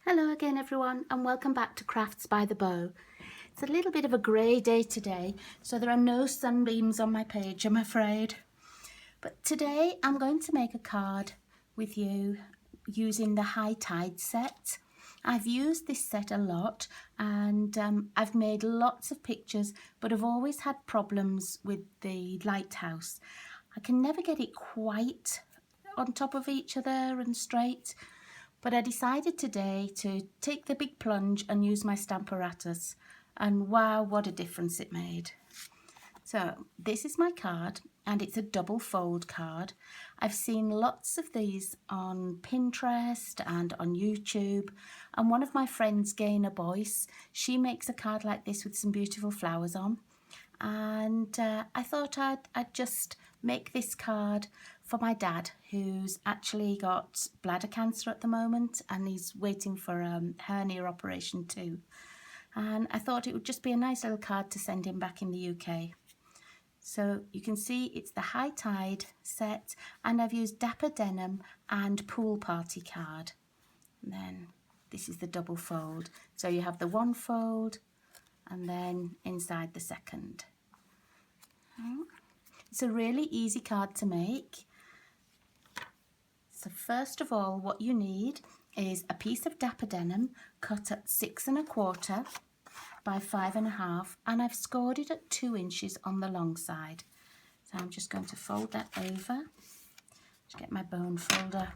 Hello again everyone, and welcome back to Crafts by the Bow. It's a little bit of a grey day today, so there are no sunbeams on my page, I'm afraid. But today I'm going to make a card with you using the High Tide set. I've used this set a lot and I've made lots of pictures, but I've always had problems with the Lighthouse. I can never get it quite on top of each other and straight. But I decided today to take the big plunge and use my Stamparatus, and wow, what a difference it made. So this is my card, and it's a double fold card. I've seen lots of these on Pinterest and on YouTube, and one of my friends, Gaynor Boyce, she makes a card like this with some beautiful flowers on. And I thought I'd just make this card for my dad, who's actually got bladder cancer at the moment and he's waiting for a hernia operation too. And I thought it would just be a nice little card to send him back in the UK. So you can see it's the High Tide set, and I've used Dapper Denim and Pool Party card. And then this is the double fold. So you have the one fold and then inside the second. It's a really easy card to make. So first of all, what you need is a piece of Dapper Denim cut at 6 1/4 by 5 1/2, and I've scored it at 2 inches on the long side. So I'm just going to fold that over. Just get my bone folder,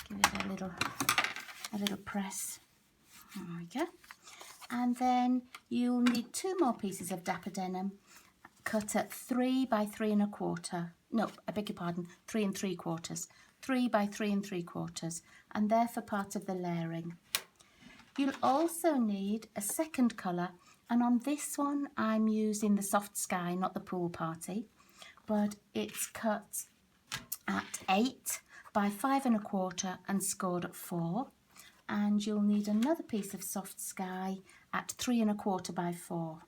give it a little press. There we go. And then you'll need 2 more pieces of Dapper Denim cut at 3 by 3 1/4. No, I beg your pardon, 3 3/4. 3 by 3 3/4, and they're for part of the layering. You'll also need a second colour, and on this one I'm using the Soft Sky, not the Pool Party, but it's cut at 8 by 5 1/4 and scored at 4. And you'll need another piece of Soft Sky at 3 1/4 by 4.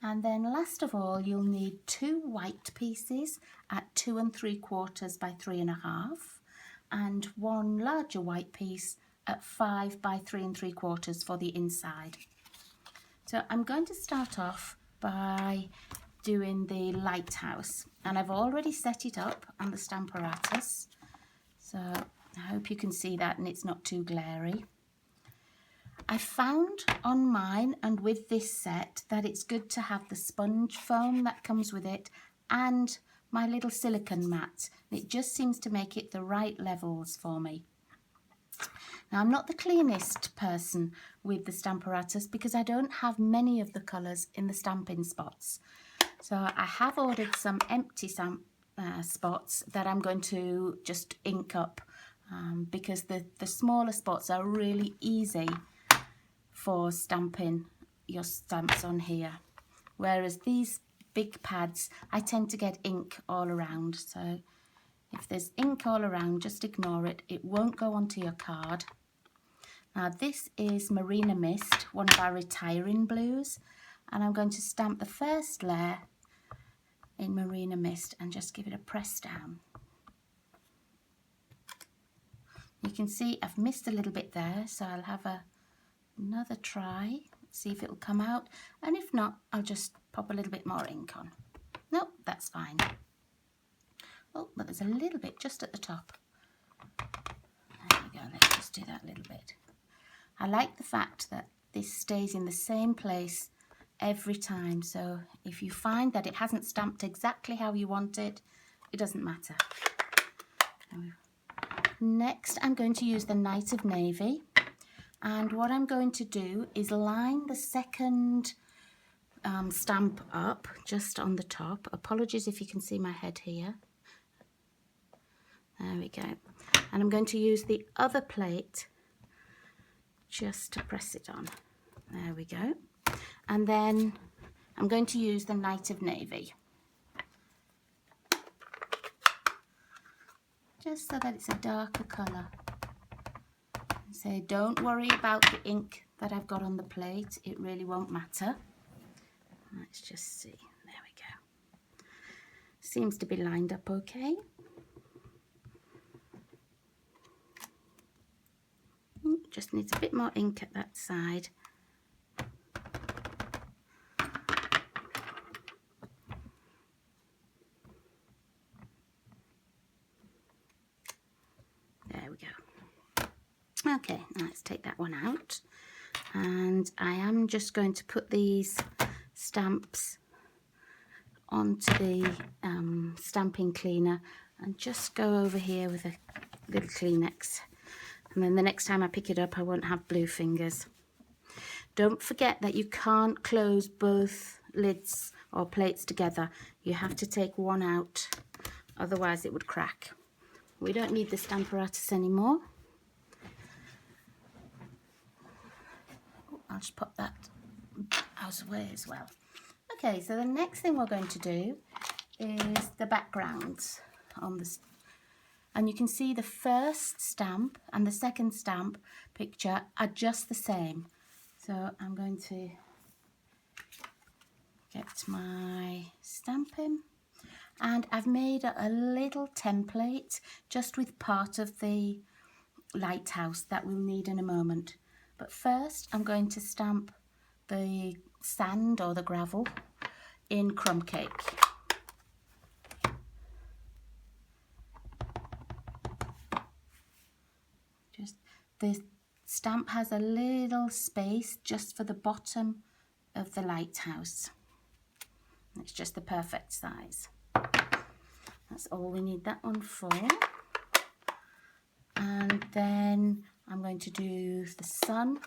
And then last of all, you'll need 2 white pieces at 2 3/4 by 3 1/2, and 1 larger white piece at 5 by 3 3/4 for the inside. So I'm going to start off by doing the Lighthouse, and I've already set it up on the Stamparatus, so I hope you can see that and it's not too glary. I found on mine and with this set that it's good to have the sponge foam that comes with it and my little silicone mat. It just seems to make it the right levels for me. Now, I'm not the cleanest person with the Stamparatus because I don't have many of the colours in the stamping spots. So I have ordered some empty spots that I'm going to just ink up because the smaller spots are really easy for stamping your stamps on here, whereas these big pads I tend to get ink all around. So if there's ink all around, just ignore it, it won't go onto your card. Now this is Marina Mist, one of our retiring blues, and I'm going to stamp the first layer in Marina Mist and just give it a press down. You can see I've missed a little bit there, so I'll have another try, see if it'll come out, and if not, I'll just pop a little bit more ink on. Nope, that's fine. Oh, but there's a little bit just at the top. There we go, let's just do that little bit. I like the fact that this stays in the same place every time, so if you find that it hasn't stamped exactly how you want it, it doesn't matter. Next, I'm going to use the Night of Navy. And what I'm going to do is line the second stamp up just on the top. Apologies if you can see my head here. There we go. And I'm going to use the other plate just to press it on. There we go. And then I'm going to use the Night of Navy, just so that it's a darker colour. So don't worry about the ink that I've got on the plate, it really won't matter. Let's just see, there we go. Seems to be lined up okay. just needs a bit more ink at that side. There we go. Okay, now let's take that one out. And I am just going to put these stamps onto the stamping cleaner and just go over here with a little Kleenex. And then the next time I pick it up, I won't have blue fingers. Don't forget that you can't close both lids or plates together. You have to take one out, otherwise it would crack. We don't need the stamp apparatus anymore. I'll just pop that out of the way as well. Okay, so the next thing we're going to do is the backgrounds on this. And you can see the first stamp and the second stamp picture are just the same. So I'm going to get my stamping, and I've made a little template just with part of the lighthouse that we'll need in a moment. But first I'm going to stamp the sand or the gravel in crumb cake. Just the stamp has a little space just for the bottom of the lighthouse. It's just the perfect size. That's all we need that one for. And then I'm going to do the sun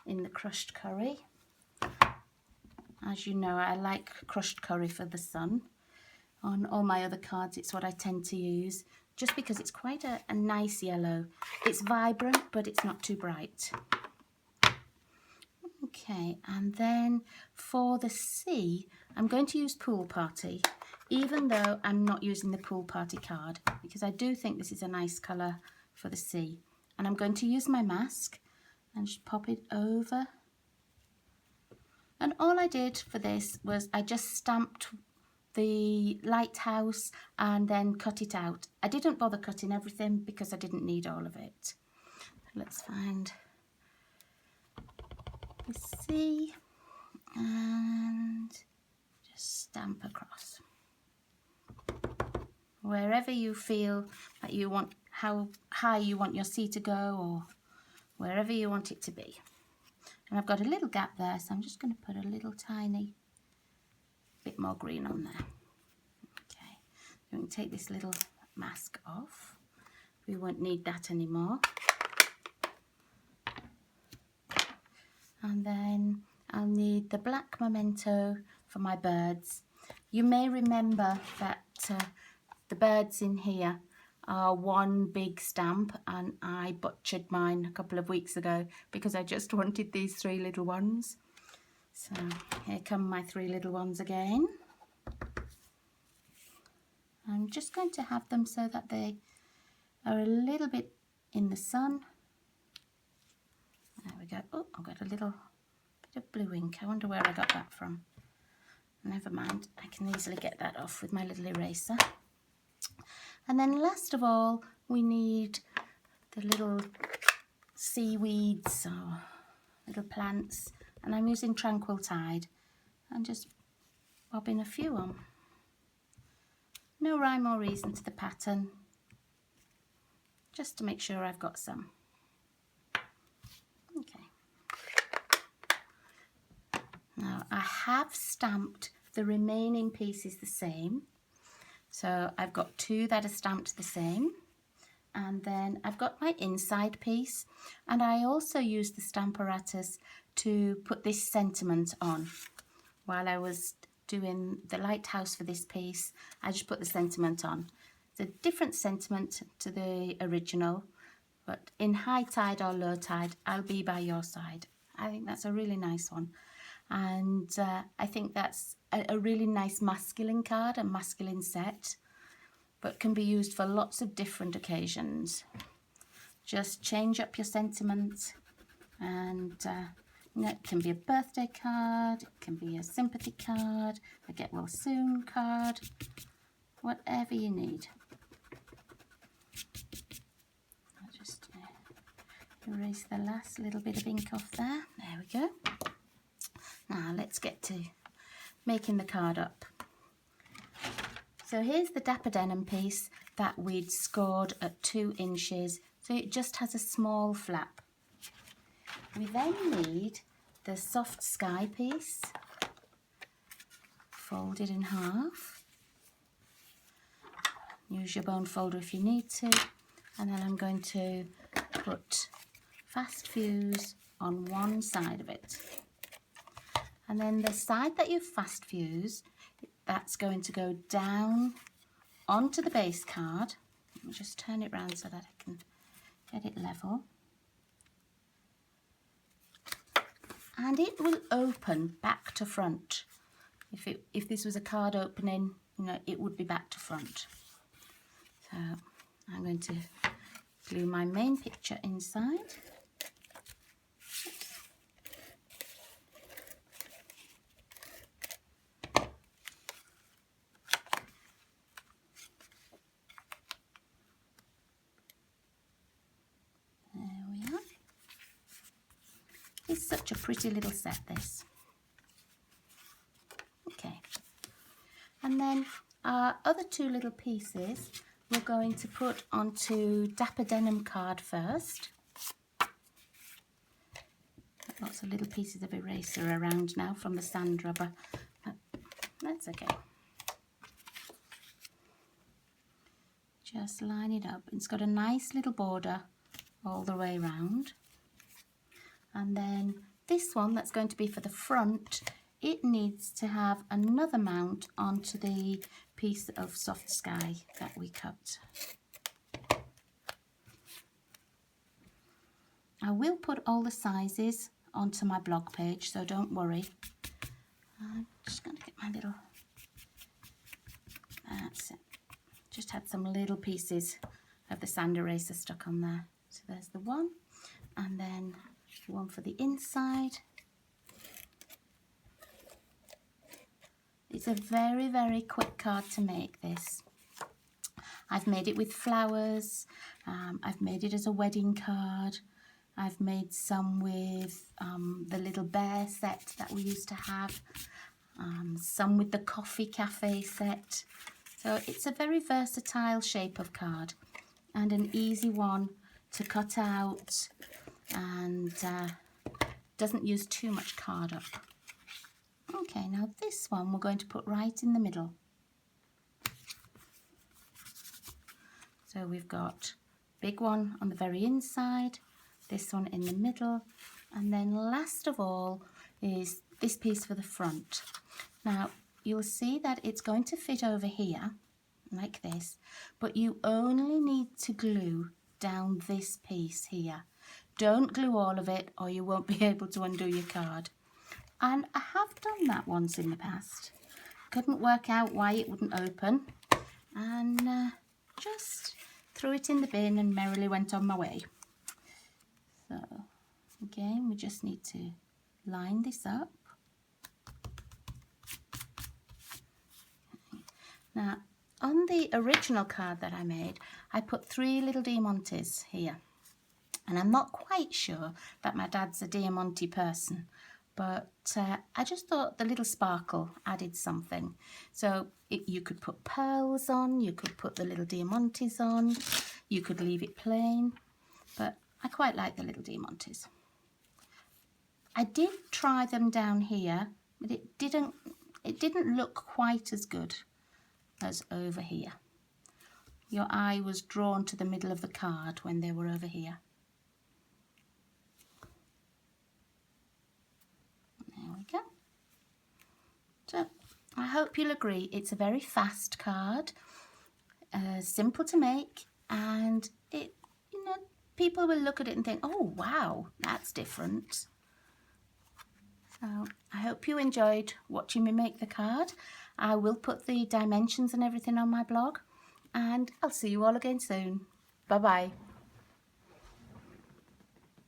in the crushed curry. As you know, I like crushed curry for the sun. On all my other cards, it's what I tend to use, just because it's quite a nice yellow. It's vibrant, but it's not too bright. Okay, and then for the sea, I'm going to use Pool Party, even though I'm not using the Pool Party card, because I do think this is a nice colour for the sea. And I'm going to use my mask and just pop it over. And all I did for this was I just stamped the lighthouse and then cut it out. I didn't bother cutting everything because I didn't need all of it. Let's find the sea and just stamp across. Wherever you feel that you want, how high you want your sea to go, or wherever you want it to be. And I've got a little gap there, so I'm just going to put a little tiny bit more green on there. Okay, we can take this little mask off. We won't need that anymore. And then I'll need the black memento for my birds. You may remember that the birds in here are one big stamp, and I butchered mine a couple of weeks ago because I just wanted these three little ones. So here come my three little ones again. I'm just going to have them so that they are a little bit in the sun. There we go. Oh, I've got a little bit of blue ink. I wonder where I got that from. Never mind, I can easily get that off with my little eraser. And then last of all, we need the little seaweeds or little plants. And I'm using Tranquil Tide and just bobbing a few on. No rhyme or reason to the pattern, just to make sure I've got some. Okay. Now I have stamped the remaining pieces the same. So I've got two that are stamped the same, and then I've got my inside piece, and I also used the stamp apparatus to put this sentiment on. While I was doing the lighthouse for this piece, I just put the sentiment on. It's a different sentiment to the original, but in high tide or low tide, I'll be by your side. I think that's a really nice one. And I think that's a really nice masculine card, a masculine set, but can be used for lots of different occasions. Just change up your sentiment, and you know, it can be a birthday card, it can be a sympathy card, a get well soon card, whatever you need. I'll just Erase the last little bit of ink off there. There we go. Now let's get to making the card up. So here's the dapper denim piece that we'd scored at 2 inches, so it just has a small flap. We then need the soft sky piece, folded in half. Use your bone folder if you need to, and then I'm going to put fast fuse on one side of it. And then the side that you fast fuse, that's going to go down onto the base card. Let me just turn it round so that I can get it level. And it will open back to front. If this was a card opening, you know, it would be back to front. So I'm going to glue my main picture inside. It's such a pretty little set, this. Okay, and then our other 2 little pieces we're going to put onto dapper denim card first. Lots of little pieces of eraser around now from the sand rubber. That's okay. Just line it up. It's got a nice little border all the way around. And then this one that's going to be for the front, it needs to have another mount onto the piece of soft sky that we cut. I will put all the sizes onto my blog page, so don't worry. I'm just going to get my little, that's it. Just had some little pieces of the sand eraser stuck on there. So there's the one, and then one for the inside. It's a very, very quick card to make, this. I've made it with flowers, I've made it as a wedding card, I've made some with the little bear set that we used to have, some with the coffee cafe set. So it's a very versatile shape of card and an easy one to cut out, and doesn't use too much card up. Okay, now this one we're going to put right in the middle. So we've got big one on the very inside, this one in the middle, and then last of all is this piece for the front. Now you'll see that it's going to fit over here like this, but you only need to glue down this piece here. Don't glue all of it or you won't be able to undo your card. And I have done that once in the past. Couldn't work out why it wouldn't open, and just threw it in the bin and merrily went on my way. So again, we just need to line this up. Now on the original card that I made, I put 3 little diamantes here, and I'm not quite sure that my dad's a diamante person, but I just thought the little sparkle added something. So you could put pearls on, you could put the little diamantes on, you could leave it plain, but I quite like the little diamantes. I did try them down here, but it didn't look quite as good as over here. Your eye was drawn to the middle of the card when they were over here. There we go. So I hope you'll agree it's a very fast card, simple to make, and it, you know, people will look at it and think, oh wow, that's different. So I hope you enjoyed watching me make the card. I will put the dimensions and everything on my blog, and I'll see you all again soon. Bye bye.